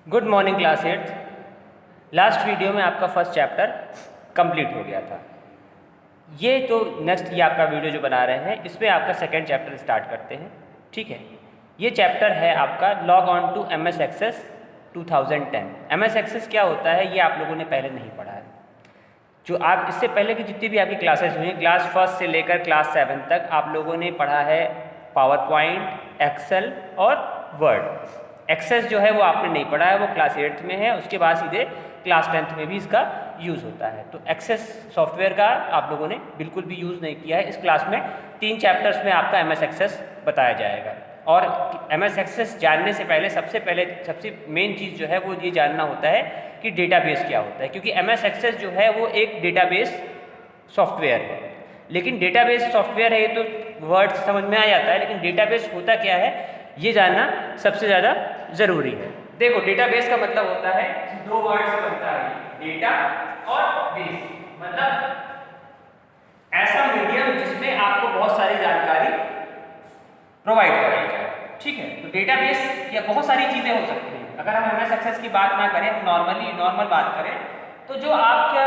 Good morning class eighth. Last video में आपका first chapter complete हो गया था। ये तो नेक्स्ट ये आपका वीडियो जो बना रहे हैं इसमें आपका सेकेंड चैप्टर स्टार्ट करते हैं। ठीक है, ये चैप्टर है आपका log on to M S Access 2010। M S Access क्या होता है ये आप लोगों ने पहले नहीं पढ़ा है। जो आप इससे पहले की जितनी भी आपकी क्लासेस हुई, क्लास फर्स्ट से लेकर क्लास 7 तक आप लोगों ने पढ़ा है पावर पॉइंट, एक्सेल और वर्ड। एक्सेस जो है वो आपने नहीं पढ़ा है, वो क्लास 8th में है। उसके बाद सीधे क्लास 10th में भी इसका यूज़ होता है। तो एक्सेस सॉफ्टवेयर का आप लोगों ने बिल्कुल भी यूज़ नहीं किया है। इस क्लास में 3 चैप्टर्स में आपका एम एस एक्सेस बताया जाएगा। और एम एस एक्सेस जानने से पहले सबसे मेन चीज़ जो है वो ये जानना होता है कि डेटाबेस क्या होता है, क्योंकि एम एस एक्सेस जो है वो एक डेटाबेस सॉफ्टवेयर है। लेकिन डेटाबेस सॉफ्टवेयर है ये तो वर्ड समझ में आ जाता है, लेकिन डेटाबेस होता क्या है ये जानना सबसे ज़्यादा ज़रूरी है। देखो, डेटाबेस का मतलब होता है, 2 वर्ड से बनता है, डेटा और बेस। मतलब ऐसा मीडियम जिसमें आपको बहुत सारी जानकारी प्रोवाइड कराई जाए। ठीक है, तो डेटाबेस या बहुत सारी चीज़ें हो सकती हैं। अगर हम एम एस एक्सेस की बात ना करें, हम नॉर्मल बात करें, तो जो आपका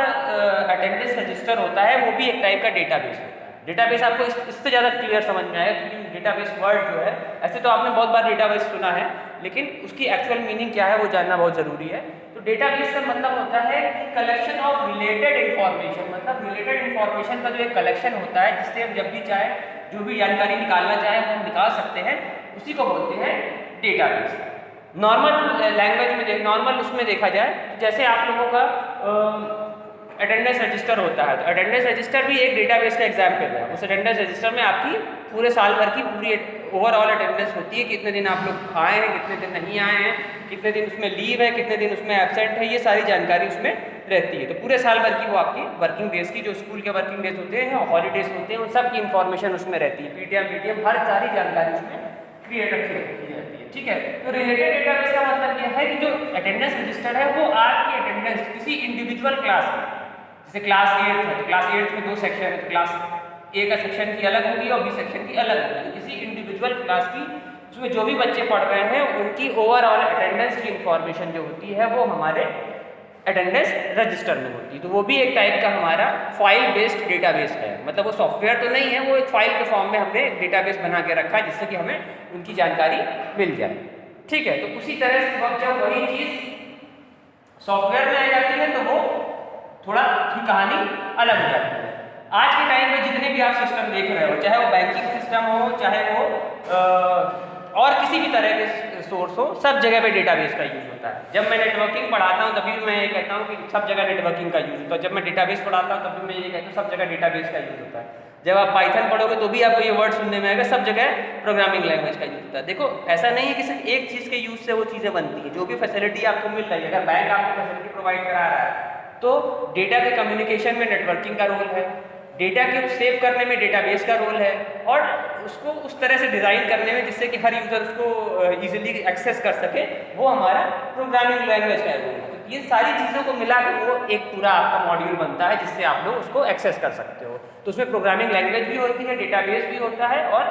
अटेंडेंस रजिस्टर होता है वो भी एक टाइप का डेटाबेस होता है। डेटाबेस आपको इससे ज़्यादा क्लियर समझ में आएगा, क्योंकि डेटाबेस वर्ड जो है, ऐसे तो आपने बहुत बार डेटाबेस सुना है, लेकिन उसकी एक्चुअल मीनिंग क्या है वो जानना बहुत ज़रूरी है। तो डेटाबेस का मतलब होता है कि कलेक्शन ऑफ रिलेटेड इन्फॉर्मेशन। मतलब रिलेटेड इन्फॉर्मेशन का जो एक कलेक्शन होता है, जिससे हम जब भी चाहे जो भी जानकारी निकालना चाहे वो हम निकाल सकते हैं, उसी को बोलते हैं डेटाबेस। नॉर्मल लैंग्वेज में नॉर्मल उसमें देखा जाए तो जैसे आप लोगों का अटेंडेंस रजिस्टर होता है, तो अटेंडेंस रजिस्टर भी एक डेटाबेस का एग्जाम्पल है। उस अटेंडेंस रजिस्टर में आपकी पूरे साल भर की पूरी ओवरऑल अटेंडेंस होती है, कितने दिन आप लोग आए हैं, कितने दिन नहीं आए हैं, कितने दिन उसमें लीव है, कितने दिन उसमें एब्सेंट है, ये सारी जानकारी उसमें रहती है। तो पूरे साल भर की वो आपकी वर्किंग डेज की, जो स्कूल के वर्किंग डेज होते हैं, हॉलीडेज होते हैं, उन सब की इन्फॉर्मेशन उसमें रहती है। पीटीएम हर सारी जानकारी उसमें क्रिएट रखी रहती है। ठीक है, तो रिलेटेड डेटाबेस का मतलब यह है कि जो अटेंडेंस रजिस्टर है वो आपकी अटेंडेंस किसी इंडिविजुअल क्लास में, जैसे क्लास 8 है तो क्लास 8 में 2 सेक्शन है, तो क्लास ए का सेक्शन की अलग होगी और बी सेक्शन की अलग होगी। तो किसी इंडिविजुअल क्लास की उसमें जो भी बच्चे पढ़ रहे हैं उनकी ओवरऑल अटेंडेंस की इंफॉर्मेशन जो होती है वो हमारे अटेंडेंस रजिस्टर में होती है। तो वो भी एक टाइप का हमारा फाइल बेस्ड डेटाबेस है। मतलब वो सॉफ्टवेयर तो नहीं है, वो एक फाइल के फॉर्म में हमने डेटाबेस बना के रखा है, जिससे कि हमें उनकी जानकारी मिल जाए। ठीक है, तो उसी तरह से जब वही चीज़ सॉफ्टवेयर में आ जाती है तो वो थोड़ा ही कहानी अलग हो जाती है। आज के टाइम में जितने भी आप सिस्टम देख रहे हो, चाहे वो बैंकिंग सिस्टम हो, चाहे वो और किसी भी तरह के सोर्स हो, सब जगह पे डेटाबेस का यूज़ होता है। जब मैं नेटवर्किंग पढ़ाता हूँ तभी मैं ये कहता हूँ कि सब जगह नेटवर्किंग का यूज़ होता है। जब मैं डेटाबेस पढ़ाता हूँ तभी मैं ये कहता हूँ सब जगह डेटाबेस का यूज़ होता है। जब आप पाइथन पढ़ोगे तो भी आपको ये वर्ड सुनने में आएगा, सब जगह प्रोग्रामिंग लैंग्वेज का यूज़ होता है। देखो, ऐसा नहीं है कि सिर्फ एक चीज़ के यूज़ से वो चीज़ें बनती हैं। जो भी फैसिलिटी आपको मिल रही है, अगर बैंक आपको फैसिलिटी प्रोवाइड करा रहा है तो डेटा के कम्युनिकेशन में नेटवर्किंग का रोल है, डेटा के सेव करने में डेटाबेस का रोल है, और उसको उस तरह से डिज़ाइन करने में जिससे कि हर यूज़र उसको ईजिली एक्सेस कर सके, वो हमारा प्रोग्रामिंग लैंग्वेज का रोल है। तो ये सारी चीज़ों को मिलाकर वो एक पूरा आपका मॉड्यूल बनता है जिससे आप लोग उसको एक्सेस कर सकते हो। तो उसमें प्रोग्रामिंग लैंग्वेज भी होती है, डेटाबेस भी होता है और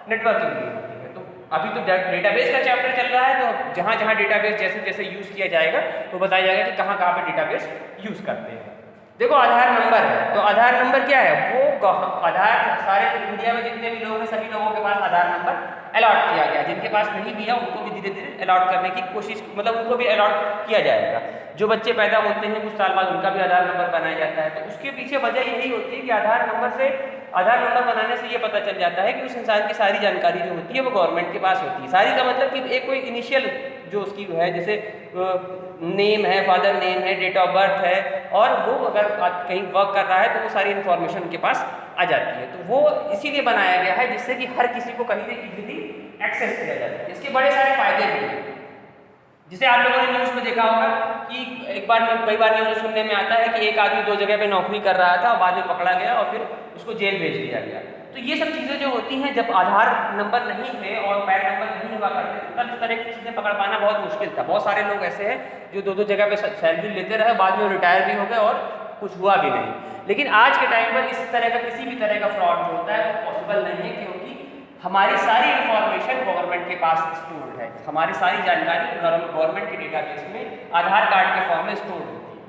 नेटवर्किंग भी होती है। तो अभी तो डेटाबेस का चैप्टर चल रहा है, तो जहाँ जहाँ डेटाबेस जैसे जैसे यूज़ किया जाएगा तो बताया जाएगा कि कहाँ कहाँ पे डेटाबेस यूज़ करते हैं। देखो, आधार नंबर है, तो आधार नंबर क्या है, वो आधार सारे इंडिया में जितने भी लोग हैं सभी लोगों के पास आधार नंबर अलॉट किया गया। जिनके पास नहीं भी है उनको भी धीरे धीरे अलॉट करने की कोशिश, मतलब उनको भी अलॉट किया जाएगा। जो बच्चे पैदा होते हैं कुछ साल बाद उनका भी आधार नंबर बनाया जाता है। तो उसके पीछे वजह यही होती है कि आधार नंबर बनाने से ये पता चल जाता है कि उस इंसान की सारी जानकारी जो होती है वो गवर्नमेंट के पास होती है। सारी का मतलब कि एक कोई इनिशियल जो उसकी है, जैसे नेम है, फादर नेम है, डेट ऑफ बर्थ है, और वो अगर कहीं वर्क कर रहा है तो वो सारी इन्फॉर्मेशन उनके पास आ जाती है। तो वो इसीलिए बनाया गया है जिससे कि हर किसी को कहीं भी इजीली एक्सेस किया जा सके। इसके बड़े सारे फायदे भी हैं, जिसे आप लोगों ने न्यूज़ में देखा होगा कि कई बार न्यूज़ सुनने में आता है कि एक आदमी 2 जगह पे नौकरी कर रहा था और बाद में पकड़ा गया और फिर उसको जेल भेज दिया गया। तो ये सब चीज़ें जो होती हैं, जब आधार नंबर नहीं है और पैन नंबर नहीं हुआ करते तब इस तरह की चीज़ें पकड़ पाना बहुत मुश्किल था। बहुत सारे लोग ऐसे हैं जो 2-2 जगह पे सैलरी लेते रहे, बाद में रिटायर भी हो गए और कुछ हुआ भी नहीं। लेकिन आज के टाइम पर इस तरह का किसी भी तरह का फ्रॉड जो होता है वो पॉसिबल नहीं है, क्योंकि हमारी सारी इंफॉर्मेशन गवर्नमेंट के पास स्टोर्ड है, हमारी सारी जानकारी गवर्नमेंट के डेटाबेस में आधार कार्ड के फॉर्म में स्टोर होती है।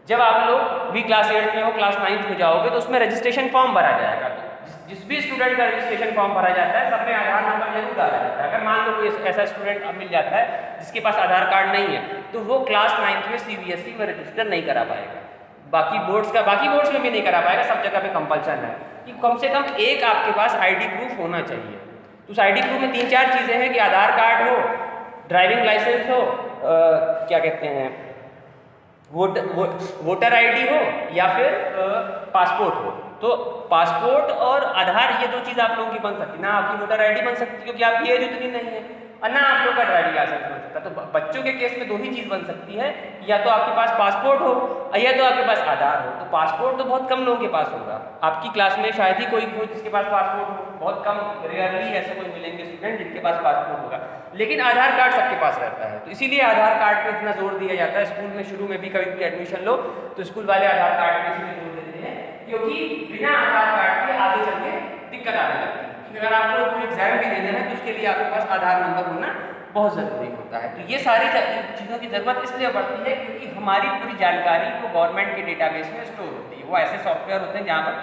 जब आप लोग भी क्लास 8 में हो, क्लास 9 में जाओगे तो उसमें रजिस्ट्रेशन फॉर्म भरा जाएगा। तो जिस भी स्टूडेंट का रजिस्ट्रेशन फॉर्म भरा जाता है सब में आधार नंबर जरूर डाला जाता है। अगर मान लो कोई ऐसा स्टूडेंट अब मिल जाता है जिसके पास आधार कार्ड नहीं है तो वो क्लास 9 में CBSE में रजिस्टर नहीं करा पाएगा। बाकी बोर्ड्स में भी नहीं करा पाएगा, सब जगह पे कंपल्सन है कि कम से कम एक आपके पास ID प्रूफ होना चाहिए। तो उस ID प्रूफ में 3-4 चीज़ें हैं कि आधार कार्ड हो, ड्राइविंग लाइसेंस हो, क्या कहते हैं वोटर ID हो या फिर पासपोर्ट हो। तो पासपोर्ट और आधार ये 2 चीज़ आप लोगों की बन सकती, ना आपकी वोटर ID बन सकती क्योंकि आपकी एज उतनी नहीं है, और ना आप लोग का ड्राइविंग लाइसेंस बन सकता। तो बच्चों के केस में 2 ही चीज़ बन सकती है, या तो आपके पास पासपोर्ट हो या तो आपके पास आधार हो। तो पासपोर्ट तो बहुत कम लोगों के पास होगा, आपकी क्लास में शायद ही कोई हो जिसके पास पासपोर्ट हो, बहुत कम, रेयरली ऐसे कोई मिलेंगे स्टूडेंट जिनके पास पासपोर्ट होगा। लेकिन आधार कार्ड सबके पास रहता है, तो इसीलिए आधार कार्ड पे इतना जोर दिया जाता है। स्कूल में शुरू में भी कभी भी एडमिशन लो तो स्कूल वाले आधार कार्ड पे इसलिए जोर देते हैं क्योंकि बिना आधार कार्ड के आगे चल के दिक्कत आने लगती है। अगर आपको कोई एग्जाम भी देना है तो उसके लिए आपके पास आधार नंबर होना बहुत ज़रूरी होता है। तो ये सारी चीज़ों की ज़रूरत इसलिए पड़ती है क्योंकि हमारी पूरी जानकारी वो गवर्नमेंट के डेटाबेस में स्टोर होती है। वो ऐसे सॉफ्टवेयर होते हैं जहाँ पर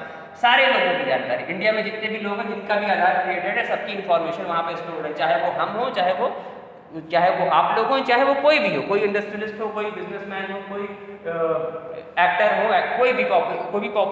सारे लोगों की जानकारी, इंडिया में जितने भी लोग हैं जिनका भी आधार क्रिएटेड है, सबकी इन्फॉर्मेशन वहाँ पर स्टोर है, चाहे वो हम हो, चाहे वो आप लोग हो, चाहे वो कोई भी हो, कोई इंडस्ट्रियलिस्ट हो, कोई बिजनेसमैन हो, कोई एक्टर हो, कोई भी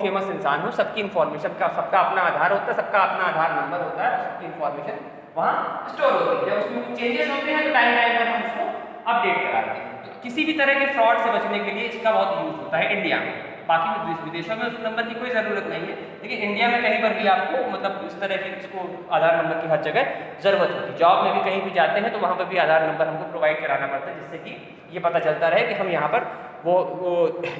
फेमस इंसान हो, सबकी इन्फॉर्मेशन का सबका अपना आधार होता है, सबका अपना आधार नंबर होता है, सबकी इन्फॉर्मेशन वहाँ स्टोर होती है। जब उसमें कुछ चेंजेस होते हैं तो टाइम पर हम उसको अपडेट कराते हैं। तो किसी भी तरह के फ्रॉड से बचने के लिए इसका बहुत यूज होता है इंडिया में। बाकी विदेशों में उस नंबर की कोई ज़रूरत नहीं है, लेकिन इंडिया में कहीं पर भी आपको मतलब इस तरह की इसको आधार नंबर की हर जगह ज़रूरत होती है। जॉब में भी कहीं भी जाते हैं तो वहाँ पर भी आधार नंबर हमको प्रोवाइड कराना पड़ता है, जिससे कि ये पता चलता रहे कि हम यहाँ पर वो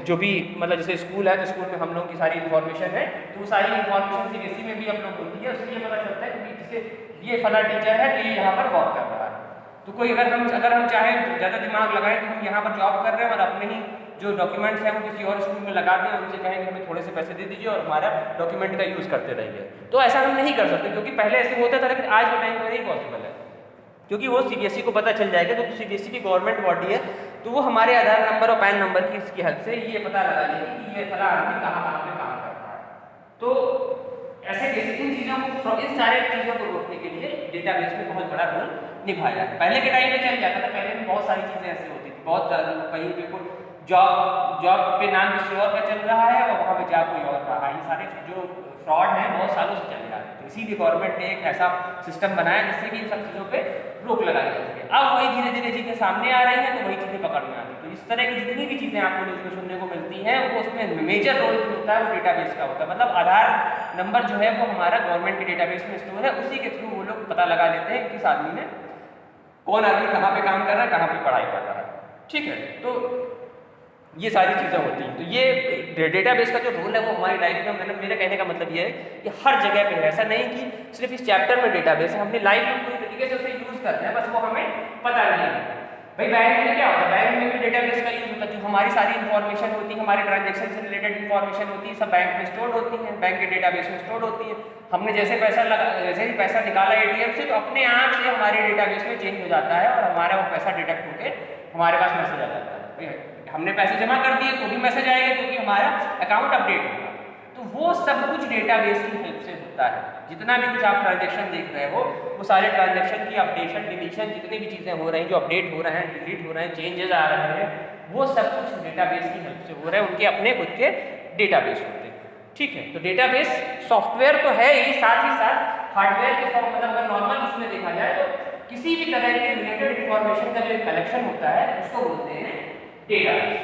जो भी मतलब जैसे स्कूल है तो स्कूल में हम लोगों की सारी इन्फॉर्मेशन है, तो वो सारी इन्फॉर्मेशन CBSE में भी हम लोग होती है, उससे ये पता चलता है कि जैसे ये फला टीचर है तो ये यहाँ पर वर्क कर रहा है। तो कोई अगर हम चाहें ज़्यादा दिमाग लगाएं तो हम यहाँ पर जॉब कर रहे हैं और अपने ही जो डॉक्यूमेंट्स हैं वो किसी और स्कूल में लगा दें, उनसे कहें कि हमें थोड़े से पैसे दे दीजिए और हमारा डॉक्यूमेंट का यूज़ करते रहिए। तो ऐसा हम नहीं कर सकते क्योंकि पहले ऐसे होता था, लेकिन आज के टाइम पर नहीं पॉसिबल है क्योंकि वो CBSE को पता चल जाएगा। तो CBSE की गवर्नमेंट बॉडी है तो वो हमारे आधार नंबर और पैन नंबर की इसकी हद से ये पता लगा लेगी कि ये फला आदमी कहाँ पे काम कर रहा है। तो ऐसे इन चीज़ों को, इन सारे चीज़ों को रोकने के लिए डेटाबेस में बहुत बड़ा रोल निभाया है। पहले के टाइम में चल जाता था, पहले में बहुत सारी चीज़ें ऐसी होती थी, बहुत कहीं पे कोई जॉब पे नाम किसी और का चल रहा है और वहाँ पे जॉब कोई और रहा है। ये सारे जो फ्रॉड हैं बहुत सालों से चल रहा है, तो इसीलिए गवर्नमेंट ने एक ऐसा सिस्टम बनाया जिससे कि इन सब चीज़ों पे रोक लगाई जा सके। अब वही धीरे धीरे चीज़ें सामने आ रही हैं तो वही चीज़ें पकड़ में आती। तो इस तरह की जितनी भी चीज़ें आपको न्यूज़ में सुनने को मिलती हैं वो उसमें मेजर रोल जो होता है वो डेटाबेस का होता है। मतलब आधार नंबर जो है वो हमारा गवर्नमेंट के डेटाबेस में स्टोर है, उसी के थ्रू वो लोग पता लगा लेते हैं किस आदमी ने, कौन आदमी कहाँ पे काम कर रहा है, कहाँ पे पढ़ाई कर रहा है। ठीक है, तो ये सारी चीज़ें होती हैं। तो ये डेटाबेस का जो रोल है वो हमारी लाइफ में, मेरे कहने का मतलब ये है कि हर जगह पे है। ऐसा नहीं कि सिर्फ इस चैप्टर में डेटाबेस है, हमने लाइफ में पूरी तरीके से उसे यूज़ करते हैं, बस वो हमें पता नहीं है। भाई बैंक में क्या होता है, बैंक में भी डेटाबेस का यूज होता है। जो हमारी सारी इन्फॉर्मेशन होती है, हमारे ट्रांजेक्शन से रिलेटेड इन्फॉर्मेशन होती है, सब बैंक में स्टोर होती है, बैंक के डेटाबेस में स्टोर होती है। हमने जैसे ही पैसा निकाला ATM से तो अपने आप से हमारे डेटाबेस में चेंज हो जाता है और हमारा वो पैसा डिटेक्ट होकर हमारे पास मैसेज आ जाता है। हमने पैसे जमा कर दिए तो भी मैसेज आएगा क्योंकि हमारा अकाउंट अपडेट होगा। तो वो सब कुछ डेटाबेस की हेल्प से होता है। जितना भी कुछ आप ट्रांजेक्शन देख रहे हो वो सारे ट्रांजेक्शन की अपडेशन, डिलीशन, जितनी भी चीज़ें हो रही हैं, जो अपडेट हो रहे हैं, डिलीट हो रहे हैं, चेंजेस आ रहे हैं, वो सब कुछ डेटाबेस की हेल्प से हो रहा है। उनके अपने खुद के डेटाबेस होते हैं। ठीक है, तो डेटाबेस सॉफ्टवेयर तो है ही, साथ हार्डवेयर के फॉर्म, मतलब अगर नॉर्मल उसमें देखा जाए तो किसी भी तरह के रिलेटेड इन्फॉर्मेशन का जो कलेक्शन होता है उसको बोलते हैं डेटाबेस।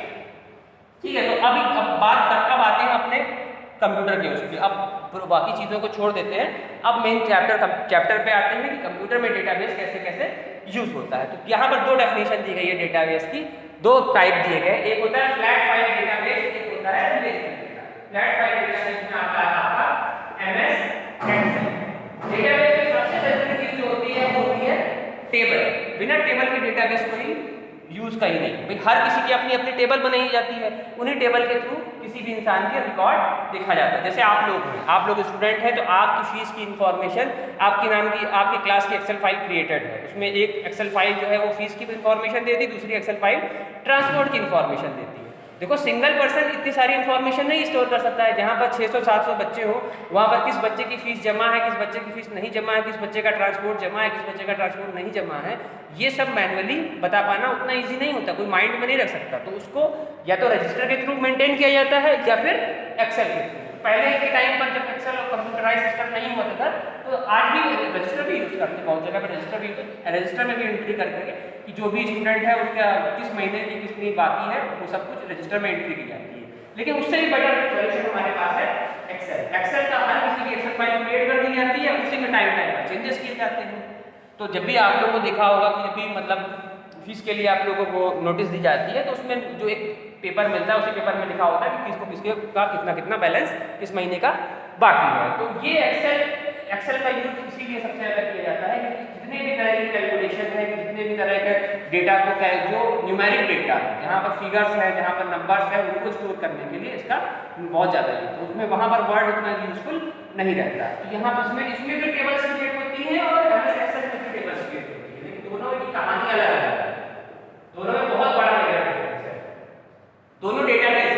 ठीक है, तो अब आते हैं अपने कंप्यूटर के उसमें। अब बाकी चीज़ों को छोड़ देते हैं, अब मेन चैप्टर पे आते हैं कि कंप्यूटर में डेटाबेस कैसे कैसे यूज होता है। तो यहाँ पर 2 डेफिनेशन दी गई है डेटाबेस की, 2 टाइप दिए गए। एक होता है फ्लैट फाइल डेटाबेस, एक होता है relational database. Flat file database में आता है आपका MS Excel। डेटाबेस में सबसे जरूरी चीज जो होती है वो होती है टेबल। बिना टेबल के डेटाबेस कोई यूज यूज़ का ही नहीं है। भाई हर किसी की अपनी अपनी टेबल बनाई जाती है, उन्हीं टेबल के थ्रू किसी भी इंसान के रिकॉर्ड देखा जाता है। जैसे आप लोग हैं, आप लोग स्टूडेंट हैं, तो आपकी फीस की इन्फॉर्मेशन आपके नाम की आपके क्लास की एक्सेल फाइल क्रिएटेड है, उसमें एक एक्सेल फाइल जो है वो फीस की इन्फॉर्मेशन देती है, दूसरी एक्सेल फाइल ट्रांसपोर्ट की इन्फॉर्मेशन देती है। देखो सिंगल पर्सन इतनी सारी इन्फॉर्मेशन नहीं स्टोर कर सकता है। जहाँ पर 600-700 बच्चे हो, वहाँ पर किस बच्चे की फीस जमा है, किस बच्चे की फीस नहीं जमा है, किस बच्चे का ट्रांसपोर्ट जमा है, किस बच्चे का ट्रांसपोर्ट नहीं जमा है, ये सब मैनुअली बता पाना उतना ईजी नहीं होता, कोई माइंड में नहीं रख सकता। तो उसको या तो रजिस्टर के थ्रू मेंटेन किया जाता है या फिर एक्सेल के थ्रू। पहले के टाइम पर जब एक्सेल और कंप्यूटराइज सिस्टम नहीं होता था, तो आज भी रजिस्टर भी यूज़ करते हैं, बहुत जगह पर रजिस्टर भी, रजिस्टर में भी एंट्री करके कि जो भी स्टूडेंट है उसका किस महीने की कितनी बाकी है, वो सब कुछ रजिस्टर में एंट्री की जाती है। लेकिन उससे भी बेटर सॉल्यूशन हमारे पास है एक्सेल। एक्सेल का हर किसी की एक्सेल फाइल क्रिएट कर दी जाती है, उसी में टाइम पर चेंजेस किए जाते हैं। तो जब भी आप लोगों को देखा होगा कि जब भी मतलब फीस के लिए आप लोगों को नोटिस दी जाती है, तो उसमें जो एक पेपर मिलता है, उसी पेपर में लिखा होता है कि किसको किसके का कितना कितना बैलेंस किस महीने का बाकी है। तो ये एक्सेल का यूज इसीलिए सबसे ज़्यादा किया जाता है कि जितने भी तरह की कैलकुलेशन है, जितने भी तरह के डेटा को जो न्यूमेरिक डेटा है, जहाँ पर फिगर्स है, जहाँ पर नंबर्स है, उनको स्टोर करने के लिए इसका बहुत ज़्यादा यूज, तो उसमें वहाँ पर वर्ड उतना यूजफुल नहीं रहता। तो यहाँ पर इसमें भी टेबल्स क्रिएट होती है और एक्सेल में भी टेबल्स क्रिएट होती है, लेकिन दोनों की कहानी अलग अलग है, दोनों में बहुत बड़ा डिफरेंस है। दोनों डेटाबेस,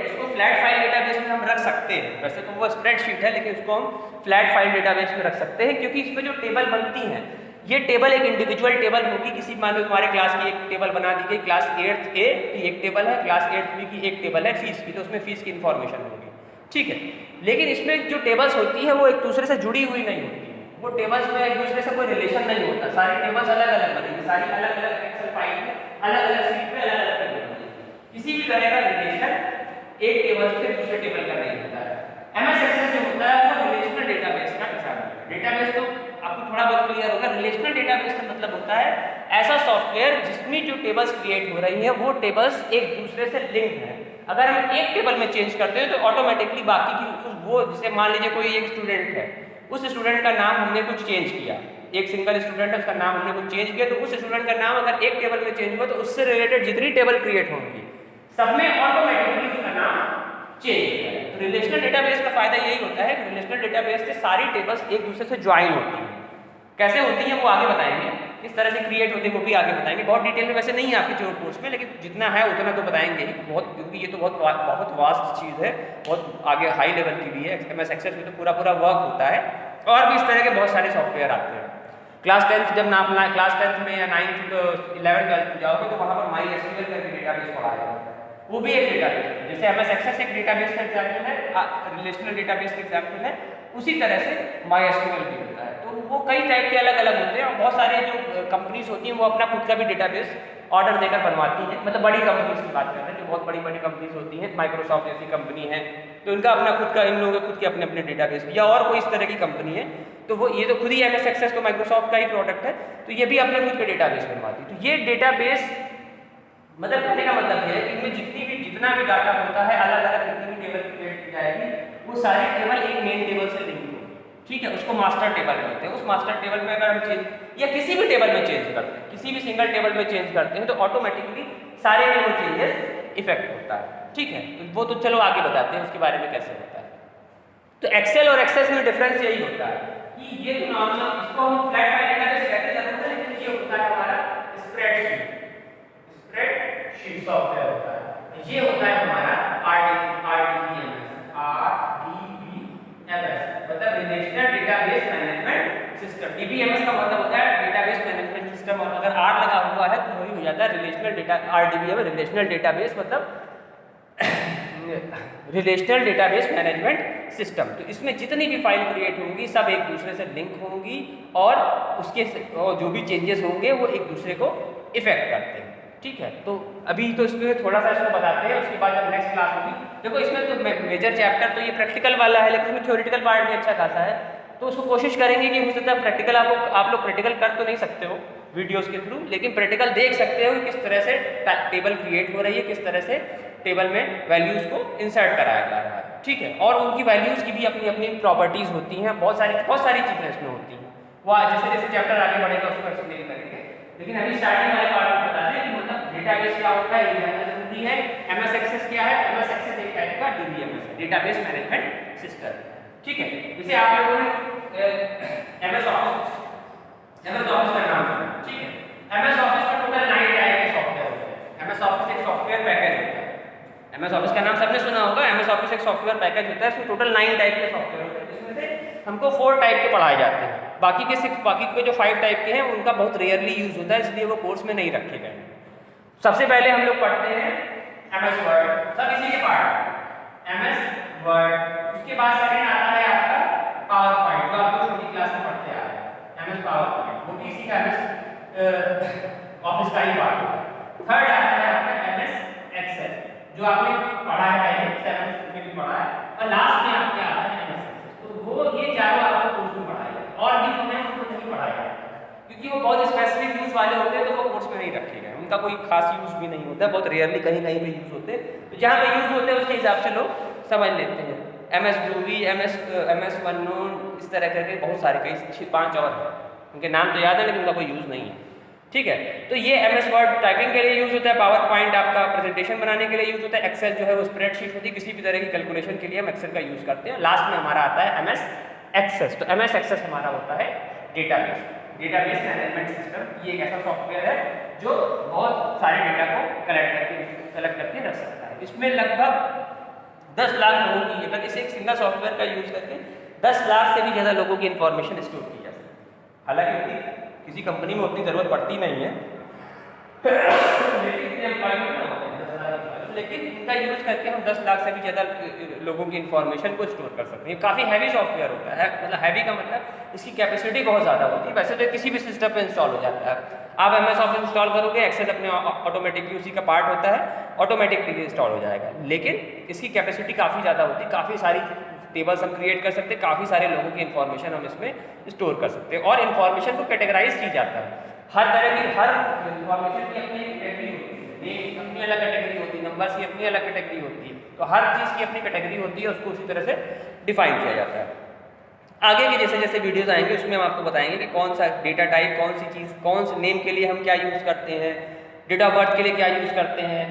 इसको फ्लैट फाइल डेटाबेस में हम रख सकते हैं, वैसे तो वो स्प्रेडशीट है, लेकिन उसको हम फ्लैट फाइल डेटाबेस में रख सकते हैं, क्योंकि इसमें जो टेबल बनती हैं, ये टेबल एक इंडिविजुअल टेबल होगी। किसी मान लो हमारे क्लास की एक टेबल बना दी गई, क्लास 8th ए की एक टेबल है, क्लास 8th बी की एक टेबल है फीस की, तो उसमें फीस की इन्फॉर्मेशन होगी, ठीक है। लेकिन इसमें जो टेबल्स होती है वो एक दूसरे से जुड़ी हुई नहीं होती, वो टेबल्स में एक दूसरे से कोई रिलेशन नहीं होता, सारी टेबल्स अलग अलग बनेगी, सारी अलग अलग एक्सेल फाइल में अलग अलग सीट पे अलग अलग टेबल बनेगी, किसी भी तरह का रिलेशन एक टेबल से दूसरे टेबल का नहीं होता है। एमएस एक्सेल जो होता है वो रिलेशनल डेटाबेस का हिसाब है। डेटाबेस तो आपको थोड़ा बहुत क्लियर होगा, रिलेशनल डेटाबेस का मतलब होता है ऐसा सॉफ्टवेयर जिसमें जो टेबल्स क्रिएट हो रही है वो टेबल्स एक दूसरे से लिंक है। अगर हम एक टेबल में चेंज करते हैं तो ऑटोमेटिकली बाकी की वो, जैसे मान लीजिए कोई एक स्टूडेंट है, उस स्टूडेंट का नाम हमने कुछ चेंज किया, एक सिंगल स्टूडेंट है, उसका नाम हमने कुछ चेंज किया, तो उस स्टूडेंट का नाम अगर एक टेबल में चेंज हुआ तो उससे रिलेटेड जितनी टेबल क्रिएट होंगी सब में ऑटोमेटिकली उसका नाम चेंज होगा। तो रिलेशनल डेटाबेस का फायदा यही होता है कि रिलेशनल डेटाबेस से सारी टेबल्स एक दूसरे से ज्वाइन होती हैं। कैसे होती हैं वो आगे बताएंगे, किस तरह से क्रिएट होती है वो भी आगे बताएंगे, बहुत डिटेल में वैसे नहीं है आपके जो कोर्स में, लेकिन जितना है उतना तो बताएंगे ही बहुत, क्योंकि ये तो बहुत वास्ट चीज़ है, बहुत आगे हाई लेवल की भी है। एमएस एक्सेल में तो पूरा वर्क होता है, और भी इस तरह के बहुत सारे सॉफ्टवेयर आते हैं। क्लास 10th जब ना अपना क्लास 10th में या 9th 11th 12th में जाओगे तो वहाँ पर माई एसक्यूएल करके डेटाबेस पढ़ाया जाता है, वो भी एक डेटाबेस है। जैसे एमएस एक्सेल एक डेटाबेस का एग्जाम्पल है, रिलेशनल डेटाबेस का एग्जाम्पल है, उसी तरह से माई एसक्यूएल भी होता है। तो वो कई टाइप के अलग अलग होते हैं, और बहुत सारे जो कंपनीज होती हैं वो अपना खुद का भी डेटाबेस ऑर्डर देकर बनवाती हैं, मतलब बड़ी कंपनीज की बात कर रहे हैं, जो बहुत बड़ी बड़ी कंपनीज होती हैं, माइक्रोसॉफ्ट जैसी कंपनी है, तो इनका अपना खुद का, इन लोगों के खुद के अपने अपने डेटाबेस, या और कोई इस तरह की कंपनी है तो वो ये तो खुद ही एमएस एक्सेल तो माइक्रोसॉफ्ट का ही प्रोडक्ट है, तो ये भी अपने खुद के डेटाबेस बनवाती है। तो ये डेटाबेस मतलब कहने का मतलब ये है कि इनमें जितना भी डाटा होता है, अलग अलग जितनी भी टेबल क्रिएट की जाएगी, वो सारी टेबल एक मेन टेबल से लिंक होगी, ठीक है, उसको मास्टर टेबल कहते हैं। उस मास्टर टेबल में अगर हम चेंज या किसी भी टेबल में चेंज करते हैं, किसी भी सिंगल टेबल में चेंज करते हैं, तो ऑटोमेटिकली सारे में वो चेंजेस इफेक्ट होता है, ठीक है। तो वो तो चलो आगे बताते हैं उसके बारे में कैसे होता है। तो एक्सेल और एक्सेस में डिफरेंस यही होता है कि ये तो नॉर्मल, इसको हम फ्लैट फाइल डेटाबेस कहते हैं, लेकिन ये होता है हमारा स्प्रेडशीट सॉफ्टवेयर होता है। ये होता है हमारा RDBMS, मतलब relational database management system. DBMS का मतलब होता है डेटाबेस मैनेजमेंट सिस्टम, और अगर R लगा हुआ है तो वही हो जाता है relational data, RDBMS relational database मतलब रिलेशनल डेटाबेस मैनेजमेंट सिस्टम। तो इसमें जितनी भी फाइल क्रिएट होंगी सब एक दूसरे से लिंक होंगी, और उसके जो भी चेंजेस होंगे वो एक दूसरे को इफेक्ट करते हैं, ठीक है। तो अभी तो इसमें थोड़ा सा इसको बताते हैं, उसके बाद जब नेक्स्ट क्लास होगी, देखो इसमें तो मेजर चैप्टर तो ये प्रैक्टिकल वाला है, लेकिन इसमें थ्योरेटिकल पार्ट भी अच्छा खासा है, तो उसको कोशिश करेंगे कि हो सकता है प्रैक्टिकल आप लोग प्रैक्टिकल कर तो नहीं सकते हो वीडियोस के थ्रू, लेकिन प्रैक्टिकल देख सकते हो कि किस तरह से टेबल क्रिएट हो रही है, किस तरह से टेबल में वैल्यूज़ को इंसर्ट कराया जा रहा है, ठीक है। और उनकी वैल्यूज़ की भी अपनी अपनी प्रॉपर्टीज़ होती हैं, बहुत सारी चीज़ें इसमें होती हैं, वो जैसे जैसे चैप्टर आगे बढ़ेगा उसको एक्सप्लेन करेंगे। लेकिन अभी स्टार्टिंग वाले पार्ट में बता दें कि मतलब डेटा DBMS है, डेटाबेस मैनेजमेंट सिस्टम। ठीक है, जैसे आप लोगों ने MS ऑफिस का नाम सुना, ठीक है। MS ऑफिस में टोटल 9 टाइप के सॉफ्टवेयर होते हैं। MS ऑफिस एक सॉफ्टवेयर पैकेज होता है। MS ऑफिस का नाम सबने सुना होगा। MS ऑफिस एक सॉफ्टवेयर पैकेज होता है, इसमें टोटल 9 टाइप के सॉफ्टवेयर होते हैं, जिसमें से हमको 4 टाइप के पढ़ाए जाते हैं। बाकी के जो 5 टाइप के हैं उनका बहुत रेयरली यूज होता है, इसलिए वो कोर्स में नहीं रखे गए। सबसे पहले हम लोग पढ़ते हैं MS वर्ड, सब इसी के पार्ट MS वर्ड। उसके बाद सेकंड आता है आपका पावर पॉइंट, जो आप लोग छोटी क्लास में पढ़ते आ रहे हैं, MS पावर पॉइंट, वो भी इसी का MS ऑफिस का ही पार्ट है। थर्ड आता है आपका MS एक्सेल, जो आपने पढ़ा है पहले 7th में भी पढ़ा है, और लास्ट में आपके आता है MS एक्सेल। तो वो ये चारों आपको कोर्स में पढ़ाएगा, और भी जो है उनको नहीं पढ़ाएगा, क्योंकि वो बहुत स्पेसिफिक यूज वाले होते हैं, तो वो कोर्स में नहीं रखे गए, उनका कोई खास यूज भी नहीं होता, बहुत रेयरली कहीं कहीं पे यूज होते हैं। तो जहाँ पे यूज होते हैं उसके हिसाब से लोग समझ लेते हैं। MS ग्रूवी, MS OneNote, इस तरह करके बहुत सारे, कई 5 और हैं, उनके नाम तो याद है लेकिन उनका कोई यूज नहीं है। ठीक है, तो ये MS वर्ड टाइपिंग के लिए यूज होता है, पावर पॉइंट आपका प्रेजेंटेशन बनाने के लिए यूज होता है, एक्सेल जो है वो स्प्रेडशीट होती है, किसी भी तरह की कैलकुलेशन के लिए हम एक्सेल का यूज करते हैं। लास्ट में हमारा आता है MS एक्सेस। तो MS एक्सेस हमारा होता है डेटाबेस मैनेजमेंट सिस्टम। ये एक ऐसा सॉफ्टवेयर है जो बहुत सारे डेटा को कलेक्ट करके रख सकता है। इसमें लगभग 10 लाख लोगों की, अगर इसे एक सिंगल सॉफ्टवेयर का यूज करके 10 लाख से भी ज़्यादा लोगों की इंफॉर्मेशन स्टोर की जा सकती है। हालांकि किसी कंपनी में उतनी ज़रूरत पड़ती नहीं है लेकिन इनका यूज़ करके हम 10 लाख से भी ज़्यादा लोगों की इंफॉर्मेशन को स्टोर कर सकते हैं। काफ़ी हैवी सॉफ्टवेयर होता है, मतलब हैवी का मतलब इसकी कैपेसिटी बहुत ज़्यादा होती है। वैसे तो किसी भी सिस्टम पे इंस्टॉल हो जाता है, आप MS ऑफिस इंस्टॉल करोगे, एक्सेस अपने ऑटोमेटिकली उसी का पार्ट होता है, ऑटोमेटिकली इंस्टॉल हो जाएगा। लेकिन इसकी कैपेसिटी काफ़ी ज़्यादा होती है, काफ़ी सारी टेबल्स हम क्रिएट कर सकते हैं, काफ़ी सारे लोगों की इन्फॉर्मेशन हम इसमें स्टोर कर सकते हैं, और इन्फॉर्मेशन को कैटेगराइज की जाता है। हर तरह की, हर इन्फॉर्मेशन की अपनी कैटेगरी होती है, नेम अपनी अलग कैटेगरी होती है, नंबर्स की अपनी अलग कैटेगरी होती है, तो हर चीज़ की अपनी कैटेगरी होती है, उसको उसी तरह से डिफाइन किया जाता है। आगे के जैसे जैसे वीडियोस आएंगे उसमें हम आपको बताएंगे कि कौन सा डेटा टाइप, कौन सी चीज़, कौन से नेम के लिए हम क्या यूज़ करते हैं, डेट ऑफ बर्थ के लिए क्या यूज़ करते हैं,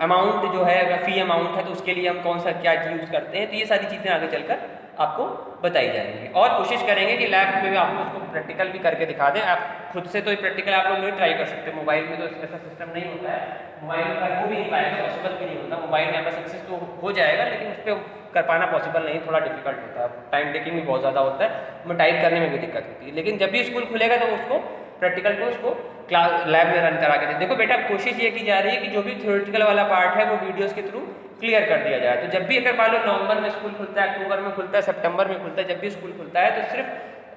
अमाउंट जो है अगर फी अमाउंट है तो उसके लिए हम कौन सा क्या यूज़ करते हैं। तो ये सारी चीज़ें आगे चलकर आपको बताई जाएंगी, और कोशिश करेंगे कि लैब में भी आपको उसको प्रैक्टिकल भी करके दिखा दें। आप खुद से तो प्रैक्टिकल आप लोग नहीं ट्राई कर सकते, मोबाइल में तो ऐसा सिस्टम नहीं होता है, मोबाइल में हो भी नहीं पाएगा, पॉसिबल भी नहीं होता। मोबाइल में MS एक्सेस तो हो जाएगा लेकिन उस पर कर पाना पॉसिबल नहीं, थोड़ा डिफिकल्ट होता है, टाइम टेकिंग भी बहुत ज़्यादा होता है, हमें टाइप करने में भी दिक्कत होती है। लेकिन जब भी स्कूल खुलेगा तो उसको प्रैक्टिकल को उसको क्लास लैब में रन करा के दे। देखो बेटा, कोशिश ये की जा रही है कि जो भी थ्योरेटिकल वाला पार्ट है वो वीडियोस के थ्रू क्लियर कर दिया जाए। तो जब भी अगर मान लो नवंबर में स्कूल खुलता है, अक्टूबर में खुलता है, सितंबर में खुलता है, जब भी स्कूल खुलता है तो सिर्फ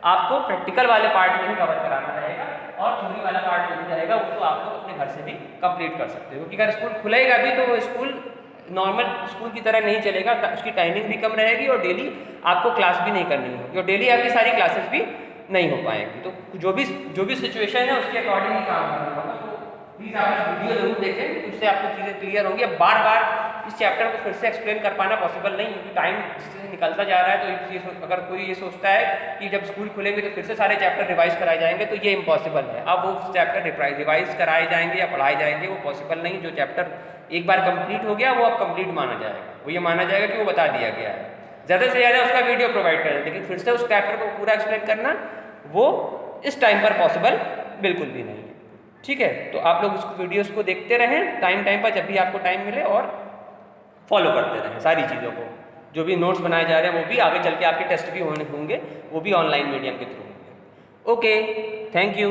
आपको प्रैक्टिकल वाले पार्ट में ही कवर कराना रहेगा, और थ्योरी वाला पार्ट जो भी रहेगा वो तो आप लोग अपने घर से भी कंप्लीट कर सकते हो। क्योंकि अगर स्कूल खुलेगा भी तो वो स्कूल नॉर्मल स्कूल की तरह नहीं चलेगा, उसकी टाइमिंग भी कम रहेगी और डेली आपको क्लास भी नहीं करनी होगी, और डेली आपकी सारी क्लासेस भी नहीं हो पाएंगी। तो जो भी सिचुएशन है उसके अकॉर्डिंग ही काम करना होगा। तो प्लीज़ आप वीडियो जरूर देखें, उससे आपको चीज़ें क्लियर होंगी। अब बार बार इस चैप्टर को फिर से एक्सप्लेन कर पाना पॉसिबल नहीं, क्योंकि टाइम जिससे निकलता जा रहा है। तो अगर कोई ये सोचता है कि जब स्कूल खुलेंगे तो फिर से सारे चैप्टर रिवाइज कराए जाएंगे, तो ये इम्पॉसिबल है। अब वो चैप्टर रिवाइज कराए जाएंगे या पढ़ाए जाएंगे, वो पॉसिबल नहीं। जो चैप्टर एक बार कंप्लीट हो गया वो अब कंप्लीट माना जाएगा, वो ये माना जाएगा कि वो बता दिया गया है। ज़्यादा से ज़्यादा उसका वीडियो प्रोवाइड करें, लेकिन फिर से उस चैप्टर को पूरा एक्सप्लेन करना वो इस टाइम पर पॉसिबल बिल्कुल भी नहीं है। ठीक है, तो आप लोग उसको वीडियोस को देखते रहें टाइम पर, जब भी आपको टाइम मिले, और फॉलो करते रहें सारी चीज़ों को। जो भी नोट्स बनाए जा रहे हैं वो भी आगे चल के आपके टेस्ट भी होंगे, वो भी ऑनलाइन मीडियम के थ्रू होंगे। Okay, thank you.